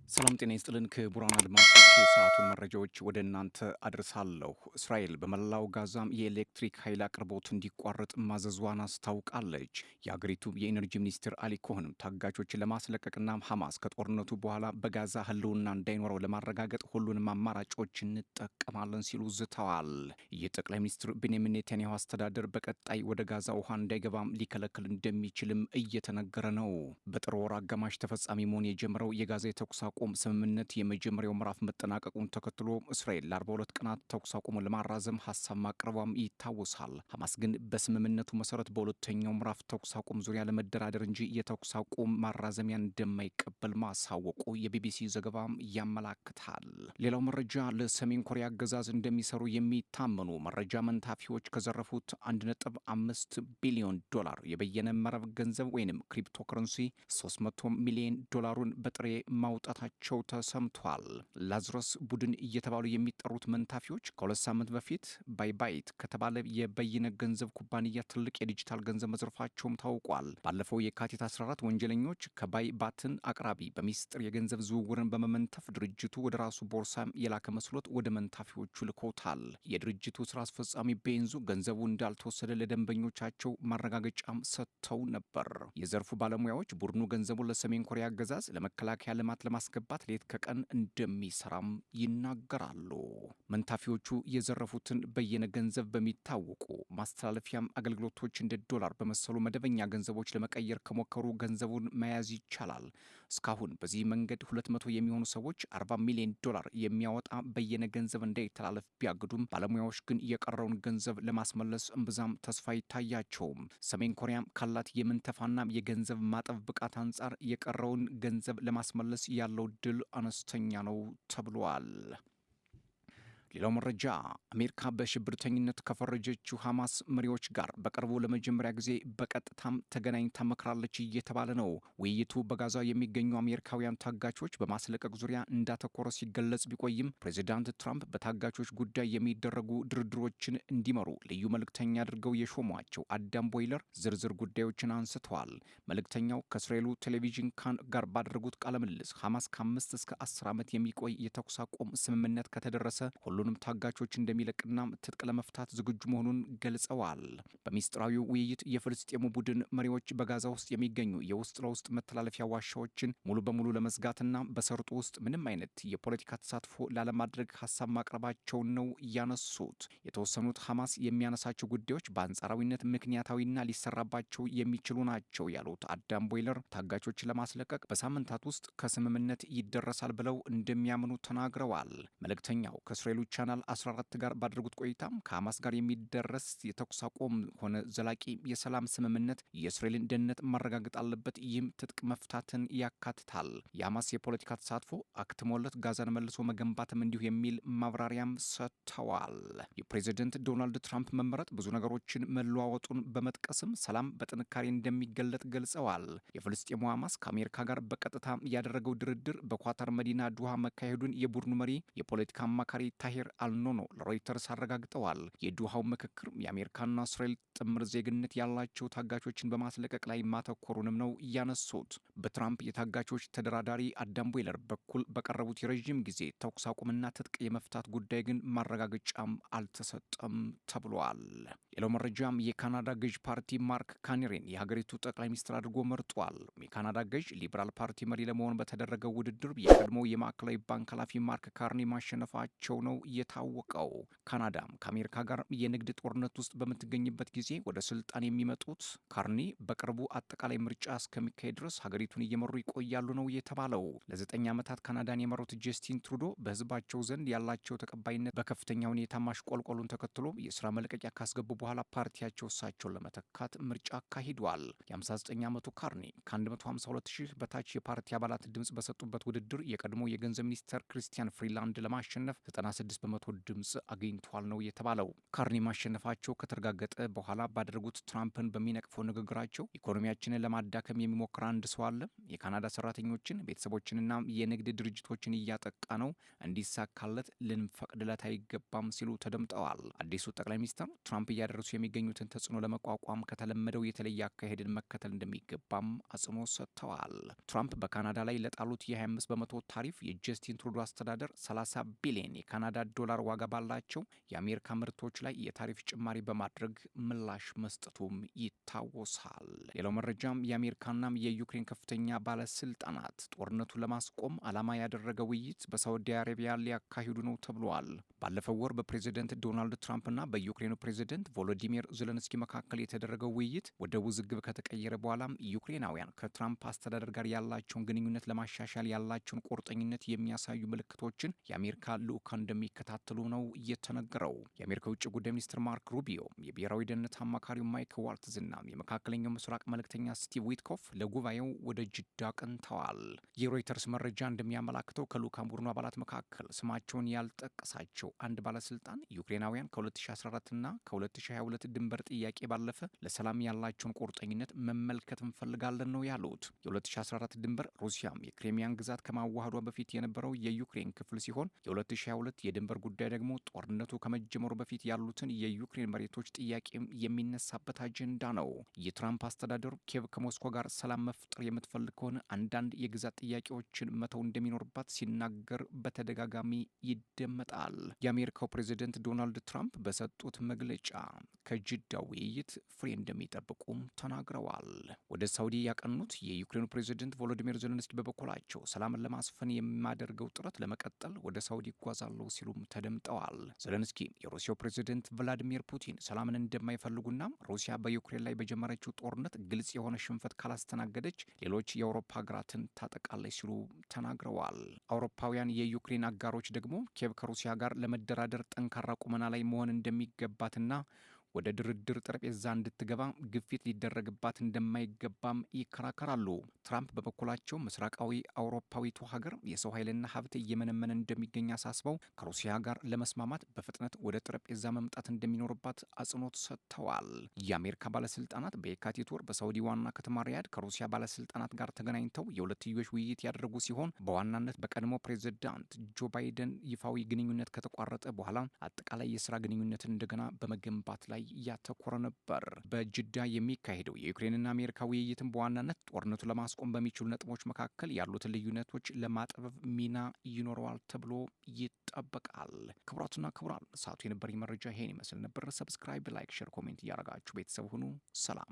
ሰላም ጤና ይስጥልን ክቡራን አድማጮች፣ የሰዓቱን መረጃዎች ወደ እናንተ አድርሳለሁ። እስራኤል በመላው ጋዛም የኤሌክትሪክ ኃይል አቅርቦት እንዲቋረጥ ማዘዟን አስታውቃለች። የአገሪቱ የኢነርጂ ሚኒስትር አሊ ኮህንም ታጋቾችን ለማስለቀቅና ሐማስ ከጦርነቱ በኋላ በጋዛ ህልውና እንዳይኖረው ለማረጋገጥ ሁሉንም አማራጮች እንጠቀማለን ሲሉ ዝተዋል። የጠቅላይ ሚኒስትር ቤንያሚን ኔታንያሁ አስተዳደር በቀጣይ ወደ ጋዛ ውሃ እንዳይገባም ሊከለክል እንደሚችልም እየተነገረ ነው። በጥር ወር አጋማሽ ተፈጻሚ መሆን የጀመረው የጋዛ የተኩስ አቁም ስምምነት የመጀመሪያው ምዕራፍ መጠናቀቁን ተከትሎ እስራኤል ለ42 ቀናት ተኩስ አቁሙን ለማራዘም ሀሳብ ማቅረቧም ይታወሳል። ሐማስ ግን በስምምነቱ መሰረት በሁለተኛው ምዕራፍ ተኩስ አቁም ዙሪያ ለመደራደር እንጂ የተኩስ አቁም ማራዘሚያን እንደማይቀበል ማሳወቁ የቢቢሲ ዘገባም ያመላክታል። ሌላው መረጃ ለሰሜን ኮሪያ አገዛዝ እንደሚሰሩ የሚታመኑ መረጃ መንታፊዎች ከዘረፉት 1.5 ቢሊዮን ዶላር የበየነ መረብ ገንዘብ ወይንም ክሪፕቶከረንሲ 300 ሚሊዮን ዶላሩን በጥሬ ማውጣታቸው ተሰምቷል። ላዝረስ ቡድን እየተባሉ የሚጠሩት መንታፊዎች ከሁለት ሳምንት በፊት ባይባይት ከተባለ የበይነ ገንዘብ ኩባንያ ትልቅ የዲጂታል ገንዘብ መዝረፋቸውም ታውቋል። ባለፈው የካቲት 14 ወንጀለኞች ከባይባትን አቅራቢ በሚስጥር የገንዘብ ዝውውርን በመመንተፍ ድርጅቱ ወደ ራሱ ቦርሳም የላከ መስሎት ወደ መንታፊዎቹ ልኮታል። የድርጅቱ ስራ አስፈጻሚ ቤንዙ ገንዘቡ እንዳልተወሰደ ለደንበኞቻቸው ማረጋገጫም ሰጥተው ነበር። የዘርፉ ባለሙያዎች ቡድኑ ገንዘቡን ለሰሜን ኮሪያ አገዛዝ ለመከላከያ ልማት ለማስገባት ሌት ከቀን እንደሚሰራም ይናገራሉ። መንታፊዎቹ የዘረፉትን በየነ ገንዘብ በሚታወቁ ማስተላለፊያም አገልግሎቶች እንደ ዶላር በመሰሉ መደበኛ ገንዘቦች ለመቀየር ከሞከሩ ገንዘቡን መያዝ ይቻላል። እስካሁን በዚህ መንገድ 200 የሚሆኑ ሰዎች 40 ሚሊዮን ዶላር የሚያወጣ በየነ ገንዘብ እንዳይተላለፍ ቢያግዱም ባለሙያዎች ግን የቀረውን ገንዘብ ለማስመለስ እምብዛም ተስፋ አይታያቸውም። ሰሜን ኮሪያም ካላት የምንተፋና የገንዘብ ማጠብ ብቃት አንጻር የቀረውን ገንዘብ ለማስመለስ ያለው ድል አነስተኛ ነው ተብሏል። ሌላው መረጃ አሜሪካ በሽብርተኝነት ከፈረጀችው ሐማስ መሪዎች ጋር በቅርቡ ለመጀመሪያ ጊዜ በቀጥታም ተገናኝታ መክራለች እየተባለ ነው። ውይይቱ በጋዛ የሚገኙ አሜሪካውያን ታጋቾች በማስለቀቅ ዙሪያ እንዳተኮረ ሲገለጽ ቢቆይም ፕሬዚዳንት ትራምፕ በታጋቾች ጉዳይ የሚደረጉ ድርድሮችን እንዲመሩ ልዩ መልእክተኛ አድርገው የሾሟቸው አዳም ቦይለር ዝርዝር ጉዳዮችን አንስተዋል። መልእክተኛው ከእስራኤሉ ቴሌቪዥን ካን ጋር ባደረጉት ቃለ ምልልስ ሐማስ ከ5 እስከ 10 ዓመት የሚቆይ የተኩስ አቁም ስምምነት ከተደረሰ ሁሉንም ታጋቾች እንደሚለቅና ትጥቅ ለመፍታት ዝግጁ መሆኑን ገልጸዋል። በሚስጥራዊው ውይይት የፍልስጤሙ ቡድን መሪዎች በጋዛ ውስጥ የሚገኙ የውስጥ ለውስጥ መተላለፊያ ዋሻዎችን ሙሉ በሙሉ ለመዝጋትና በሰርጡ ውስጥ ምንም አይነት የፖለቲካ ተሳትፎ ላለማድረግ ሀሳብ ማቅረባቸውን ነው ያነሱት። የተወሰኑት ሐማስ የሚያነሳቸው ጉዳዮች በአንጻራዊነት ምክንያታዊና ሊሰራባቸው የሚችሉ ናቸው ያሉት አዳም ቦይለር ታጋቾችን ለማስለቀቅ በሳምንታት ውስጥ ከስምምነት ይደረሳል ብለው እንደሚያምኑ ተናግረዋል። መልእክተኛው ከእስራኤሉ ቻናል 14 ጋር ባደረጉት ቆይታም ከሐማስ ጋር የሚደረስ የተኩስ አቁም ሆነ ዘላቂ የሰላም ስምምነት የእስራኤልን ደህንነት ማረጋገጥ አለበት። ይህም ትጥቅ መፍታትን ያካትታል። የሐማስ የፖለቲካ ተሳትፎ አክትሞለት ጋዛን መልሶ መገንባትም እንዲሁ የሚል ማብራሪያም ሰጥተዋል። የፕሬዚደንት ዶናልድ ትራምፕ መመረጥ ብዙ ነገሮችን መለዋወጡን በመጥቀስም ሰላም በጥንካሬ እንደሚገለጥ ገልጸዋል። የፍልስጤሙ ሐማስ ከአሜሪካ ጋር በቀጥታ ያደረገው ድርድር በኳታር መዲና ዱሃ መካሄዱን የቡድኑ መሪ የፖለቲካ አማካሪ ታሂር አልኖኖ ለሮይተርስ አረጋግጠዋል። የዱሃው ምክክር የአሜሪካና እስራኤል ጥምር ዜግነት ያላቸው ታጋቾችን በማስለቀቅ ላይ ማተኮሩንም ነው ያነሱት። በትራምፕ የታጋቾች ተደራዳሪ አዳም ቦይለር በኩል በቀረቡት የረዥም ጊዜ ተኩስ አቁምና ትጥቅ የመፍታት ጉዳይ ግን ማረጋገጫም አልተሰጠም ተብሏል። ሌላው መረጃም የካናዳ ገዥ ፓርቲ ማርክ ካርኒን የሀገሪቱ ጠቅላይ ሚኒስትር አድርጎ መርጧል። የካናዳ ገዥ ሊበራል ፓርቲ መሪ ለመሆን በተደረገው ውድድር የቀድሞ የማዕከላዊ ባንክ ኃላፊ ማርክ ካርኒ ማሸነፋቸው ነው የታወቀው። ካናዳም ከአሜሪካ ጋር የንግድ ጦርነት ውስጥ በምትገኝበት ጊዜ ወደ ስልጣን የሚመጡት ካርኒ በቅርቡ አጠቃላይ ምርጫ እስከሚካሄድ ድረስ ሀገሪቱን እየመሩ ይቆያሉ ነው የተባለው። ለ9 ዓመታት ካናዳን የመሩት ጀስቲን ትሩዶ በህዝባቸው ዘንድ ያላቸው ተቀባይነት በከፍተኛ ሁኔታ ማሽቆልቆሉን ተከትሎ የስራ መልቀቂያ ካስገቡ በኋላ ፓርቲያቸው እሳቸውን ለመተካት ምርጫ አካሂዷል። የ59 ዓመቱ ካርኒ ከ152 ሺህ በታች የፓርቲ አባላት ድምፅ በሰጡበት ውድድር የቀድሞ የገንዘብ ሚኒስተር ክሪስቲያን ፍሪላንድ ለማሸነፍ በመቶ ድምፅ አግኝቷል ነው የተባለው። ካርኒ ማሸነፋቸው ከተረጋገጠ በኋላ ባደረጉት ትራምፕን በሚነቅፈው ንግግራቸው ኢኮኖሚያችንን ለማዳከም የሚሞክር አንድ ሰው አለ፣ የካናዳ ሰራተኞችን ቤተሰቦችንና የንግድ ድርጅቶችን እያጠቃ ነው፣ እንዲሳካለት ልንፈቅድለት አይገባም ሲሉ ተደምጠዋል። አዲሱ ጠቅላይ ሚኒስትር ትራምፕ እያደረሱ የሚገኙትን ተጽዕኖ ለመቋቋም ከተለመደው የተለየ አካሄድን መከተል እንደሚገባም አጽንኦት ሰጥተዋል። ትራምፕ በካናዳ ላይ ለጣሉት የ25 በመቶ ታሪፍ የጀስቲን ትሩዶ አስተዳደር 30 ቢሊዮን የካናዳ ዶላር ዋጋ ባላቸው የአሜሪካ ምርቶች ላይ የታሪፍ ጭማሪ በማድረግ ምላሽ መስጠቱም ይታወሳል። ሌላው መረጃም የአሜሪካናም የዩክሬን ከፍተኛ ባለስልጣናት ጦርነቱን ለማስቆም ዓላማ ያደረገ ውይይት በሳውዲ አረቢያ ሊያካሂዱ ነው ተብሏል። ባለፈው ወር በፕሬዚደንት ዶናልድ ትራምፕና በዩክሬኑ ፕሬዚደንት ቮሎዲሚር ዘለንስኪ መካከል የተደረገው ውይይት ወደ ውዝግብ ከተቀየረ በኋላም ዩክሬናውያን ከትራምፕ አስተዳደር ጋር ያላቸውን ግንኙነት ለማሻሻል ያላቸውን ቁርጠኝነት የሚያሳዩ ምልክቶችን የአሜሪካ ልዑካን እንደሚከታተሉ ነው እየተነገረው። የአሜሪካ ውጭ ጉዳይ ሚኒስትር ማርክ ሩቢዮ፣ የብሔራዊ ደህንነት አማካሪው ማይክ ዋልትዝና የመካከለኛው ምስራቅ መልእክተኛ ስቲቭ ዊትኮፍ ለጉባኤው ወደ ጅዳ አቅንተዋል። የሮይተርስ መረጃ እንደሚያመላክተው ከልዑካን ቡድኑ አባላት መካከል ስማቸውን ያልጠቀሳቸው አንድ ባለስልጣን ዩክሬናውያን ከ2014ና ከ2022 ድንበር ጥያቄ ባለፈ ለሰላም ያላቸውን ቁርጠኝነት መመልከት እንፈልጋለን ነው ያሉት። የ2014 ድንበር ሩሲያም የክሪሚያን ግዛት ከማዋሃዷ በፊት የነበረው የዩክሬን ክፍል ሲሆን የ2022 የድንበር ጉዳይ ደግሞ ጦርነቱ ከመጀመሩ በፊት ያሉትን የዩክሬን መሬቶች ጥያቄ የሚነሳበት አጀንዳ ነው። የትራምፕ አስተዳደር ኪየቭ ከሞስኮ ጋር ሰላም መፍጠር የምትፈልግ ከሆነ አንዳንድ የግዛት ጥያቄዎችን መተው እንደሚኖርባት ሲናገር በተደጋጋሚ ይደመጣል። የአሜሪካው ፕሬዚደንት ዶናልድ ትራምፕ በሰጡት መግለጫ ከጅዳ ውይይት ፍሬ እንደሚጠብቁም ተናግረዋል። ወደ ሳውዲ ያቀኑት የዩክሬኑ ፕሬዚደንት ቮሎዲሚር ዘለንስኪ በበኩላቸው ሰላምን ለማስፈን የማደርገው ጥረት ለመቀጠል ወደ ሳውዲ ይጓዛሉ ሲሉም ተደምጠዋል። ዘለንስኪ የሩሲያው ፕሬዚደንት ቭላዲሚር ፑቲን ሰላምን እንደማይፈልጉና ሩሲያ በዩክሬን ላይ በጀመረችው ጦርነት ግልጽ የሆነ ሽንፈት ካላስተናገደች ሌሎች የአውሮፓ ሀገራትን ታጠቃለች ሲሉ ተናግረዋል። አውሮፓውያን የዩክሬን አጋሮች ደግሞ ኪየቭ ከሩሲያ ጋር ለመደራደር ጠንካራ ቁመና ላይ መሆን እንደሚገባትና ወደ ድርድር ጠረጴዛ እንድትገባ ግፊት ሊደረግባት እንደማይገባም ይከራከራሉ። ትራምፕ በበኩላቸው ምስራቃዊ አውሮፓዊቱ ሀገር የሰው ኃይልና ሀብት እየመነመነ እንደሚገኝ አሳስበው ከሩሲያ ጋር ለመስማማት በፍጥነት ወደ ጠረጴዛ መምጣት እንደሚኖርባት አጽንኦት ሰጥተዋል። የአሜሪካ ባለስልጣናት በየካቲት ወር በሳውዲ ዋና ከተማ ሪያድ ከሩሲያ ባለስልጣናት ጋር ተገናኝተው የሁለትዮሽ ውይይት ያደረጉ ሲሆን በዋናነት በቀድሞ ፕሬዚዳንት ጆ ባይደን ይፋዊ ግንኙነት ከተቋረጠ በኋላ አጠቃላይ የስራ ግንኙነትን እንደገና በመገንባት ላይ ያተኮረ ነበር። በጅዳ የሚካሄደው የዩክሬንና አሜሪካ ውይይትን በዋናነት ጦርነቱ ለማስቆም በሚችሉ ነጥቦች መካከል ያሉትን ልዩነቶች ለማጥበብ ሚና ይኖረዋል ተብሎ ይጠበቃል። ክቡራትና ክቡራን ሰዓቱ የነበረኝ መረጃ ይሄን ይመስል ነበር። ሰብስክራይብ፣ ላይክ፣ ሼር፣ ኮሜንት እያደረጋችሁ ቤተሰብ ሁኑ። ሰላም